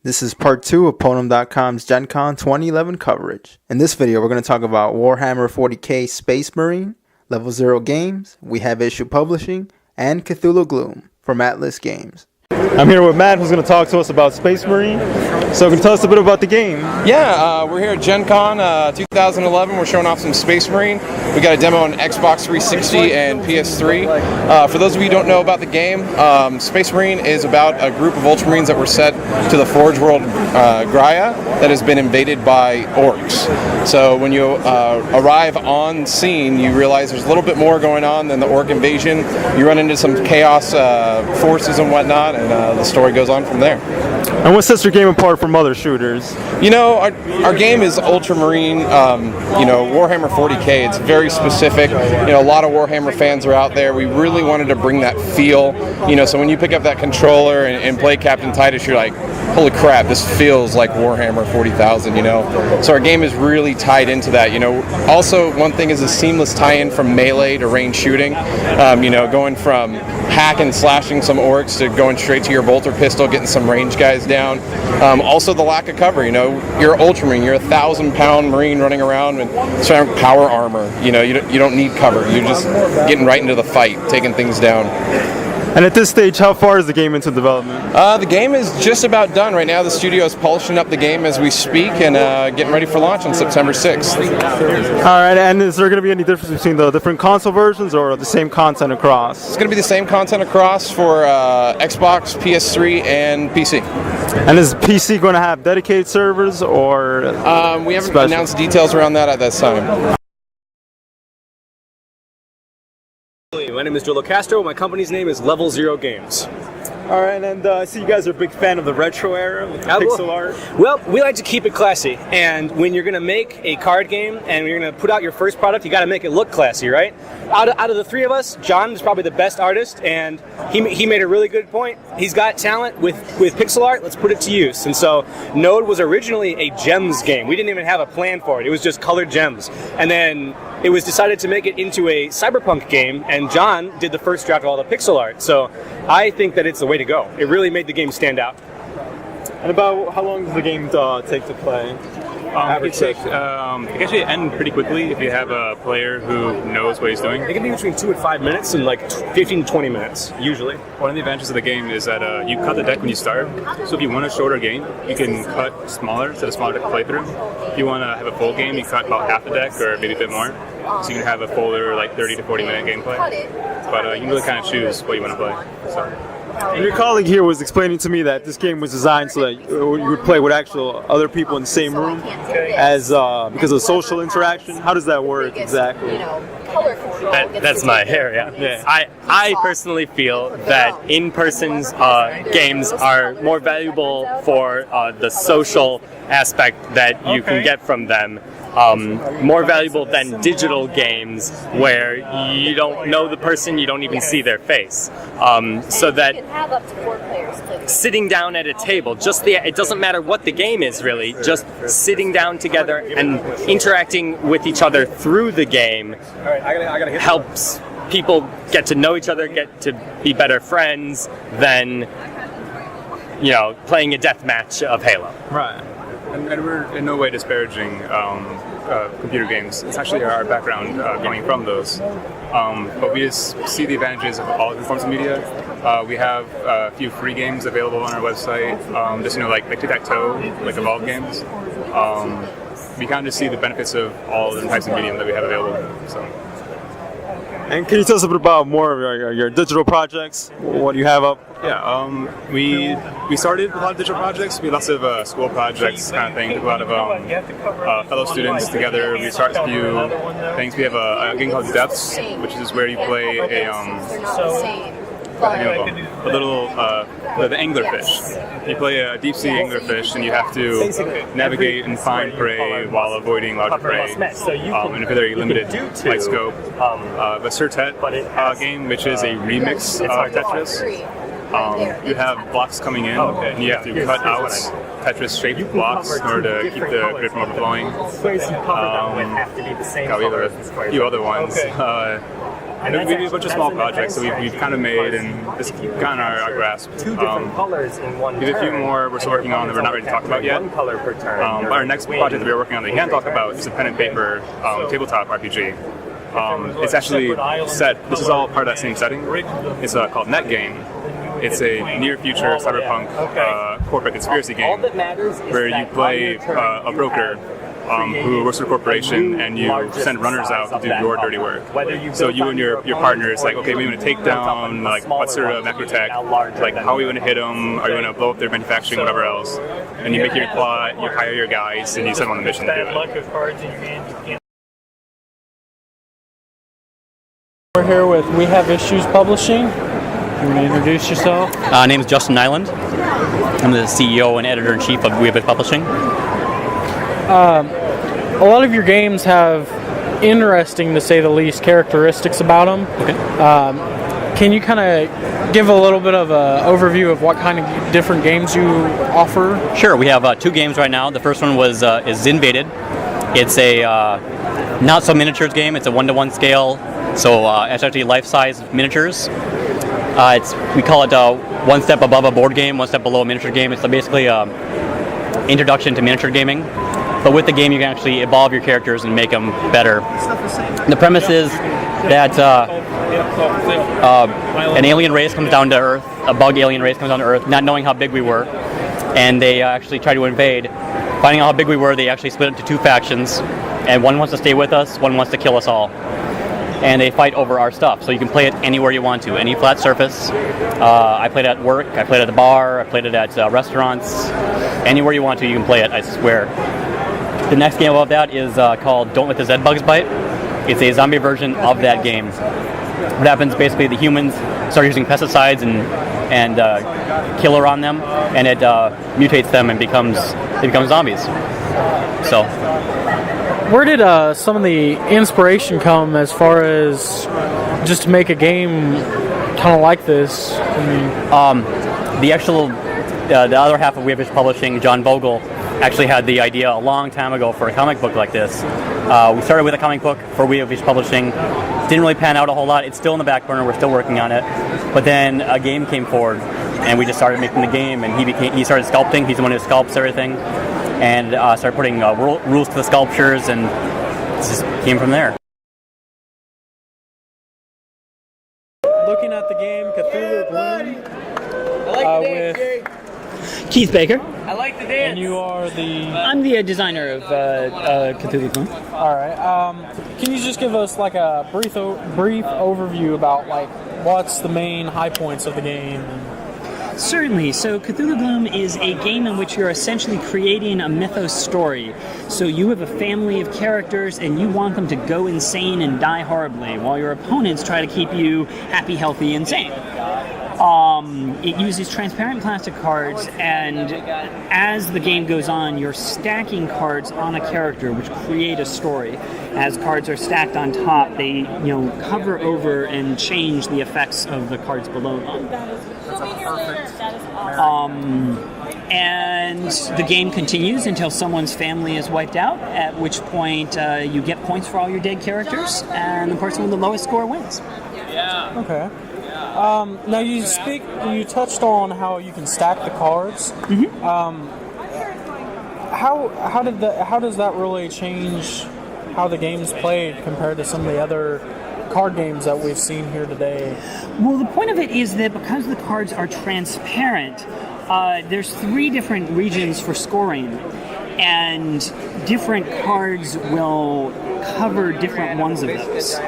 This is part 2 of Ponum.com's Gen Con 2011 coverage. In this video, we're going to talk about Warhammer 40k Space Marine, Level 0 Games, We Have Issue Publishing, and Cthulhu Gloom from Atlas Games. I'm here with Matt, who's going to talk to us about Space Marine. So can you tell us a bit about the game? Yeah, we're here at Gen Con 2011. We're showing off some Space Marine. We got a demo on Xbox 360 and PS3. For those of you who don't know about the game, Space Marine is about a group of Ultramarines that were sent to the Forge world Graia that has been invaded by orcs. So when you arrive on scene, you realize there's a little bit more going on than the orc invasion. You run into some chaos forces and whatnot, and the story goes on from there. And what sets your game apart from other shooters? You know, our game is Ultramarine, Warhammer 40k. It's very specific. A lot of Warhammer fans are out there. We really wanted to bring that feel. So when you pick up that controller and play Captain Titus, you're like, holy crap, this feels like Warhammer 40,000, So our game is really tied into that, Also, one thing is a seamless tie-in from melee to range shooting. Going from hack and slashing some orcs to going straight to your bolter pistol, getting some range guys down. Also the lack of cover, you're Ultramarine, you're a 1,000-pound Marine running around with surrounded power armor. You don't need cover. You're just getting right into the fight, taking things down. And at this stage, how far is the game into development? The game is just about done right now. The studio is polishing up the game as we speak and getting ready for launch on September 6th. All right, and is there going to be any difference between the different console versions or the same content across? It's going to be the same content across for Xbox, PS3, and PC. And is PC going to have dedicated servers or we haven't announced details around that at this time. My name is Joe Castro. My company's name is Level 0 Games. All right, and I see you guys are a big fan of the retro era with the pixel art. Well, we like to keep it classy, and when you're going to make a card game and you're going to put out your first product, you got to make it look classy, right? Out of the three of us, John is probably the best artist, and he made a really good point. He's got talent with pixel art. Let's put it to use. And so Node was originally a gems game. We didn't even have a plan for it. It was just colored gems. And then it was decided to make it into a cyberpunk game, and John did the first draft of all the pixel art. So I think that it's the way to go. It really made the game stand out. And about how long does the game take to play? It can actually end pretty quickly if you have a player who knows what he's doing. It can be between 2 and 5 minutes and like 15 to 20 minutes, usually. One of the advantages of the game is that you cut the deck when you start. So if you want a shorter game, you can cut smaller, set a smaller deck to play through. If you want to have a full game, you cut about half the deck or maybe a bit more. So you can have a fuller, like 30 to 40 minute gameplay. But you can really kind of choose what you want to play. So. And your colleague here was explaining to me that this game was designed so that you would play with actual other people in the same room as because of social interaction. How does that work exactly? That's my area. Yeah. I personally feel that in-person games are more valuable for the social aspect that you can get from them. More valuable than digital games where you don't know the person, you don't even see their face. So that sitting down at a table, it doesn't matter what the game is really, just sitting down together and interacting with each other through the game helps people get to know each other, get to be better friends than playing a death match of Halo. Right. And we're in no way disparaging computer games. It's actually our background coming from those. But we just see the advantages of all different forms of media. We have a few free games available on our website, like tic-tac-toe, like evolved games. We kind of just see the benefits of all the types of medium that we have available. So. And can you tell us a bit about more of your digital projects? What do you have up? Yeah, we started a lot of digital projects. We had lots of school projects kind of thing. A lot of fellow students together. We started a few things. We have a game called Depths, which is where you play the anglerfish. You play a deep sea anglerfish, and you have to navigate and find prey while avoiding larger prey in a very limited light scope. The Surtet game, which is a remix of Tetris. You have blocks coming in, and you have to cut out Tetris-shaped blocks in order to keep the grid from overflowing. We have a few other ones. And we do a bunch of small projects that we've kind of made and it's gotten our grasp. Two different colors in one There's a few more we're still working on that we're not ready to talk about yet. One color per turn. But our next project that we're working on that we can't talk about is a pen and paper tabletop RPG. It's actually set, this is all part of that same setting. It's called Net Game. It's a near-future cyberpunk corporate conspiracy game where you play a broker who works for a corporation and you send runners out to do your dirty work. So you and your partner is like, okay, we want to take down like what's their macro tech, like how are we going to hit them, are you going to blow up their manufacturing, whatever else. And you make your plot, you hire your guys, and you send them on the mission to do it. We're here with We Have Issues Publishing. You want to introduce yourself? My name is Justin Nyland. I'm the CEO and editor-in-chief of We Have Issues Publishing. A lot of your games have interesting, to say the least, characteristics about them. Okay. Can you kind of give a little bit of an overview of what kind of different games you offer? Sure. We have 2 games right now. The first one is Invaded. It's a not so miniatures game. It's a 1-to-1 scale. So it's actually life-size miniatures. We call it one step above a board game, one step below a miniature game. It's basically introduction to miniature gaming. But with the game, you can actually evolve your characters and make them better. The premise is that an alien race comes down to Earth, a bug alien race comes down to Earth, not knowing how big we were, and they actually try to invade. Finding out how big we were, they actually split into 2 factions, and one wants to stay with us, one wants to kill us all. And they fight over our stuff. So you can play it anywhere you want to, any flat surface. I played it at work, I played it at the bar, I played it at restaurants. Anywhere you want to, you can play it, I swear. The next game above that is called Don't Let the Zed Bugs Bite. It's a zombie version of that game. What happens, basically, the humans start using pesticides and killer on them, and it mutates them and they become zombies. So. Where did some of the inspiration come as far as just to make a game kind of like this? I mean, the other half of We Have Issues Publishing, John Vogel, actually had the idea a long time ago for a comic book like this. We started with a comic book for We Have Issues Publishing. Didn't really pan out a whole lot. It's still in the back burner. We're still working on it. But then a game came forward, and we just started making the game. And he started sculpting. He's the one who sculpts everything. And started putting rules to the sculptures, and it just came from there. Looking at the game Cthulhu Gloom with Keith Baker. I like the dance. and you are the... I'm the designer of Cthulhu Gloom. All right. Can you just give us like a brief overview about like what's the main high points of the game? Certainly. So Cthulhu Gloom is a game in which you're essentially creating a mythos story. So you have a family of characters and you want them to go insane and die horribly, while your opponents try to keep you happy, healthy, and sane. It uses transparent plastic cards, and as the game goes on, you're stacking cards on a character, which create a story. As cards are stacked on top, they cover over and change the effects of the cards below them. And the game continues until someone's family is wiped out, at which point you get points for all your dead characters, and the person with the lowest score wins. Okay. Now you touched on how you can stack the cards. Mm-hmm. How does that really change how the game's played compared to some of the other card games that we've seen here today? Well, the point of it is that because the cards are transparent, there's 3 different regions for scoring, and different cards will cover different ones of those.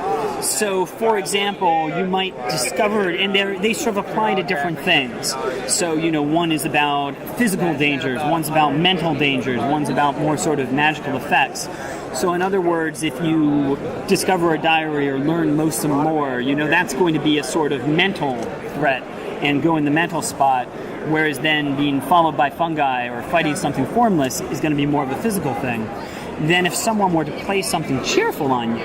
So, for example, you might discover, and they sort of apply to different things. So, one is about physical dangers, one's about mental dangers, one's about more sort of magical effects. So, in other words, if you discover a diary or learn most some lore, that's going to be a sort of mental threat and go in the mental spot, whereas then being followed by fungi or fighting something formless is going to be more of a physical thing. Then if someone were to play something cheerful on you,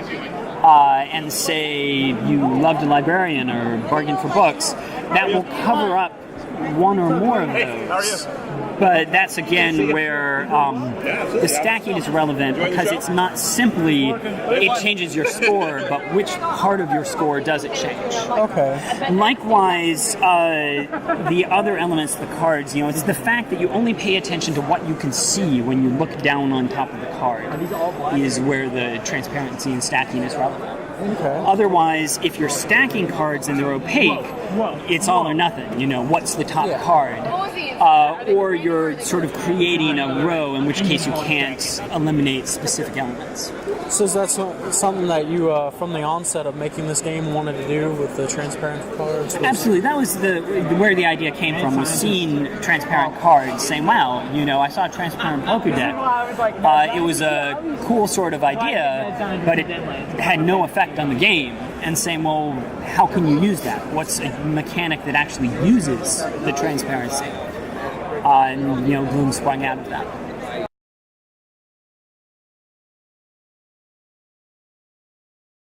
and say you loved a librarian or bargained for books, that will cover up one or more of those. But that's again where the stacking is relevant, because it's not simply it changes your score, but which part of your score does it change? Okay. Likewise, the other elements of the cards, it's the fact that you only pay attention to what you can see when you look down on top of the card is where the transparency and stacking is relevant. Okay. Otherwise, if you're stacking cards and they're opaque, it's all or nothing. What's the top card? Or you're sort of creating a row, in which case you can't eliminate specific elements. So is that something that you, from the onset of making this game, wanted to do with the transparent cards? Absolutely. That was where the idea came from, was seeing transparent cards, saying, wow, I saw a transparent poker deck. It was a cool sort of idea, but it had no effect on the game. And saying, well, how can you use that? What's a mechanic that actually uses the transparency? And Gloom sprung out of that.